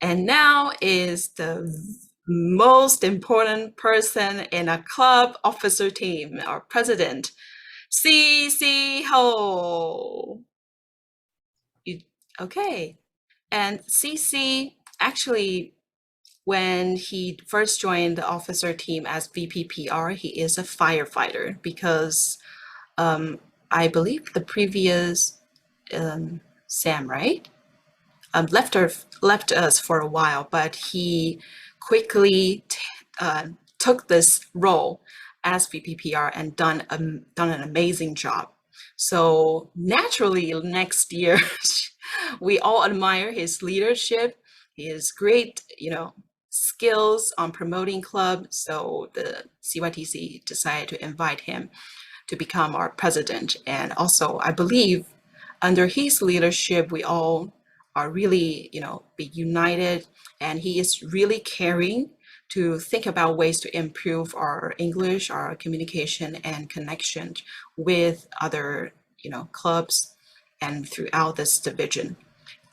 And now is the most important person in a club officer team, our president, CC Ho. Okay. And CC actually, when he first joined the officer team as VPPR, he is a firefighter because I believe the previous Sam, right? Left us for a while, but he quickly took this role as VPPR and done an amazing job. So naturally, next year, we all admire his leadership, his great, skills on promoting club. So the CYTC decided to invite him to become our president. And also, I believe under his leadership, we all are really, be united, and he is really caring to think about ways to improve our English, our communication and connection with other, clubs and throughout this division.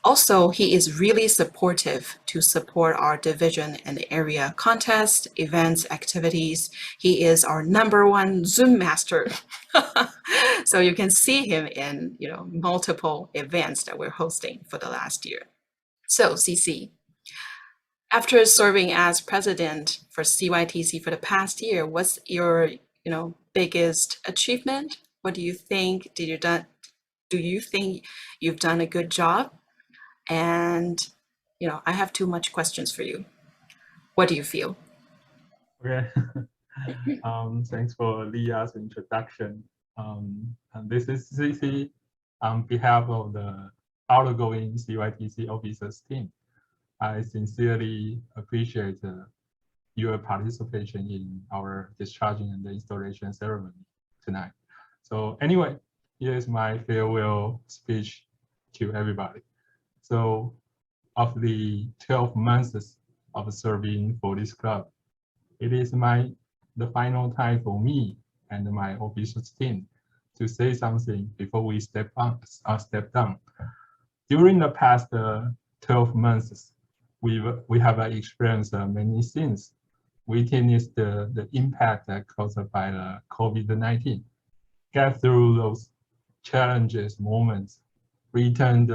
Also, he is really supportive to support our division and area contests, events, activities. He is our #1 Zoom master. So you can see him in, multiple events that we're hosting for the last year. So CC, after serving as president for CYTC for the past year, what's your, biggest achievement? What do you think? Do you think you've done a good job? And, I have too much questions for you. What do you feel? Okay. Thanks for Leah's introduction. And this is CC on behalf of the outgoing CYTC officers team. I sincerely appreciate your participation in our discharging and the installation ceremony tonight. So anyway, here's my farewell speech to everybody. So of the 12 months of serving for this club, it is the final time for me and my officers team to say something before we step down. During the past 12 months, we have experienced many things. We witnessed the impact caused by the COVID-19. Get through those challenges, moments, returned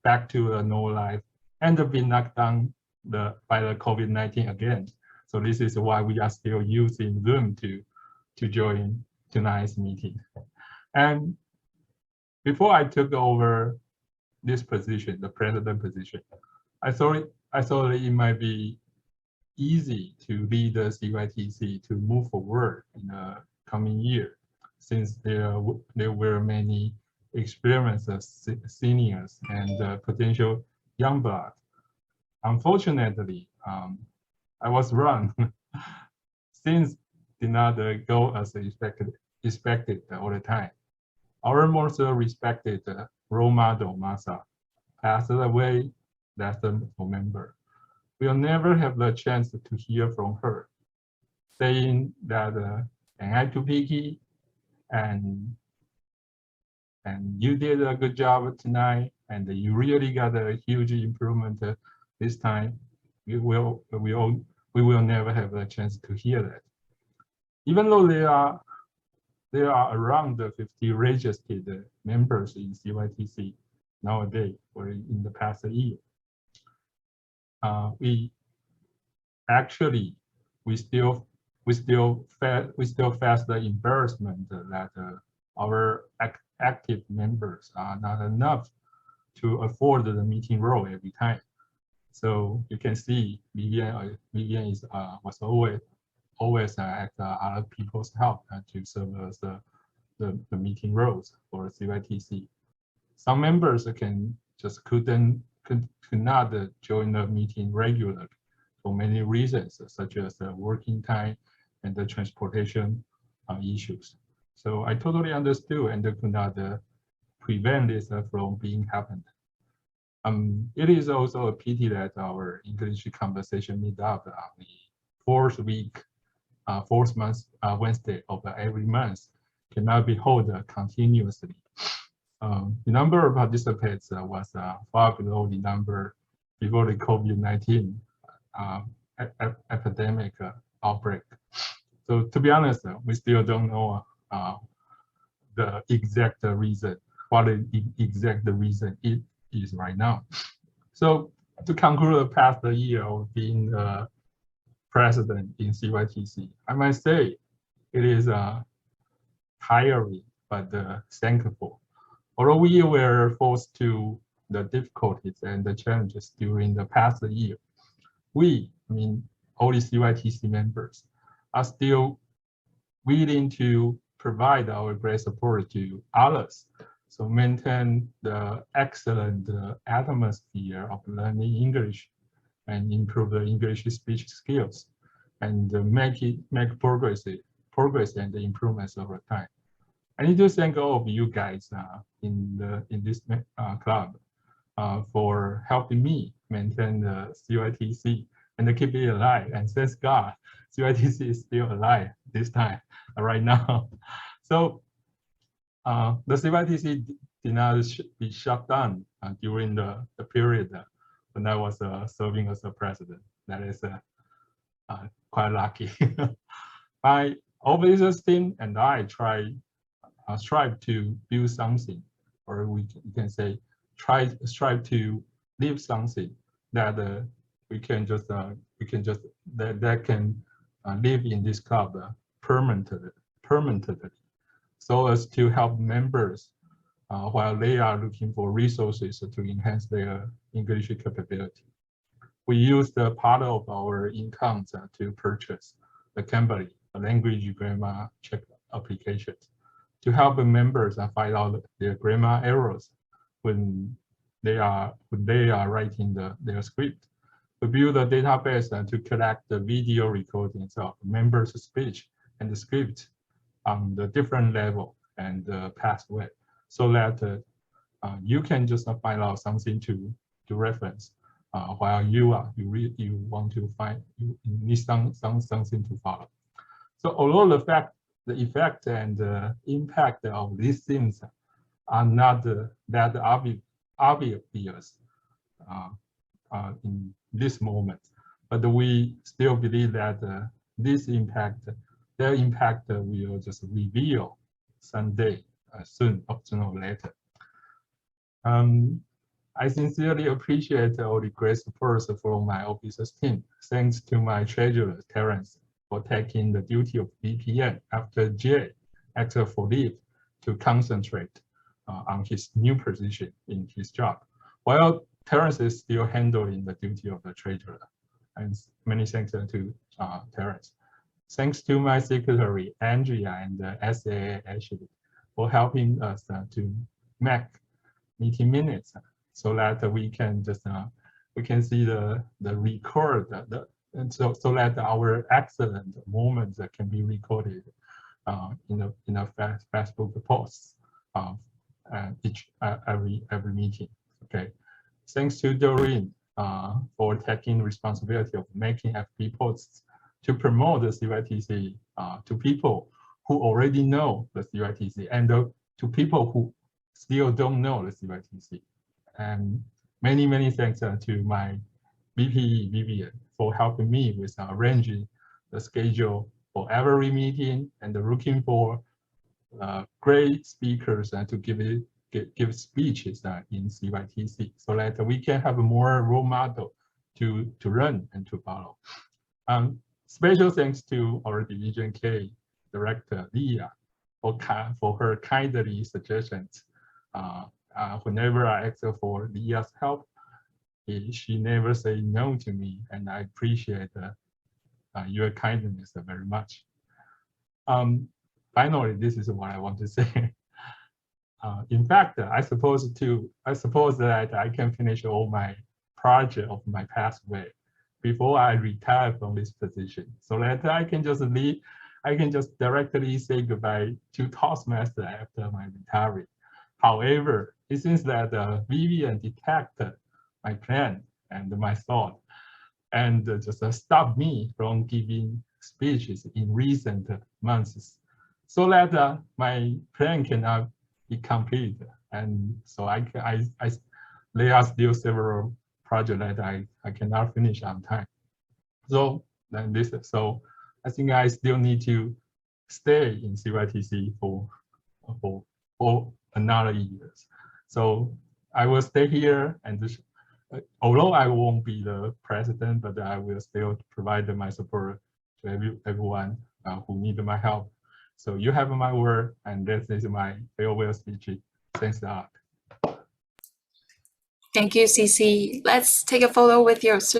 back to a normal life, and been knocked down by the COVID-19 again. So this is why we are still using Zoom to join tonight's meeting. And before I took over this position, the president position, I thought it might be easy to lead the CYTC to move forward in the coming year, since there were many experienced seniors and potential young blood. Unfortunately, I was wrong. Things did not go as expected all the time. Our most respected role model, Masa, passed away last November. We'll never have the chance to hear from her, saying that am I too picky, and you did a good job tonight, and you really got a huge improvement this time. We will never have a chance to hear that. Even though there are around 50 registered members in CYTC nowadays or in the past year, we still face the embarrassment that our active members are not enough to afford the meeting role every time. So you can see Vivian was always at other people's help to serve as the meeting roles for CYTC. Some members could not join the meeting regularly for many reasons, such as the working time and the transportation issues. So I totally understood and could not prevent this from being happened. It is also a pity that our English conversation meetup on the fourth Wednesday of every month cannot be held continuously. The number of participants was far below the number before the COVID-19 epidemic outbreak. So to be honest, we still don't know the exact reason, what the exact reason it is right now. So to conclude the past year of being president in CYTC, I must say it is tiring but thankful. Although we were forced to the difficulties and the challenges during the past year, we, I mean, all the CYTC members are still willing to provide our great support to others. So maintain the excellent atmosphere of learning English and improve the English speech skills and make progress and improvements over time. I need to thank all of you guys in this club for helping me maintain the CYTC and keep it alive. And thanks God, CYTC is still alive this time, right now. So the CYTC did not be shut down during the period when I was serving as a president. That is quite lucky. My officers team and I strive to build something, or we can say strive to leave something that we can just that can live in this club permanently, so as to help members while they are looking for resources to enhance their English capability. We use the part of our income to purchase the Cambly, a language grammar check application, to help the members find out their grammar errors when they are writing their script. We build a database to collect the video recordings of members' speech and the script on the different level and the pathway, so that you can just find out something to reference while you want to find, you need something to follow. So although the effect and impact of these things are not that obvious in this moment, but we still believe that their impact will just reveal someday, sooner or later. I sincerely appreciate all the great support from my officers team. Thanks to my treasurer, Terence, for taking the duty of VPN after Jay asked for leave to concentrate on his new position in his job, while Terence is still handling the duty of the treasurer. And many thanks to Terence. Thanks to my secretary, Andrea, and the SAA Ashley, for helping us to make meeting minutes so that we can just we can see the record, and so that our excellent moments can be recorded in a Facebook posts every meeting. Okay, thanks to Doreen for taking responsibility of making FB posts to promote the CYTC to people who already know the CYTC and to people who still don't know the CYTC. And many thanks to my VPE Vivian for helping me with arranging the schedule for every meeting and looking for great speakers and to give speeches in CYTC, so that we can have a more role model to learn and to follow. Special thanks to our Division K Director Leah for her kindly suggestions. Whenever I ask her for Leah's help, she never say no to me, and I appreciate your kindness very much. Finally, this is what I want to say. In fact, I suppose that I can finish all my project of my pathway before I retire from this position, so that I can just leave. I can just directly say goodbye to Toastmaster after my retirement. However, it seems that Vivian detected my plan and my thought, and just stopped me from giving speeches in recent months, so that my plan cannot be complete. And so there are still several project that I cannot finish on time. So then so I think I still need to stay in CYTC for another years. So I will stay here, and although I won't be the president, but I will still provide my support to everyone who need my help. So you have my word, and this is my farewell speech. Thanks a lot. Thank you, CC. Let's take a photo with your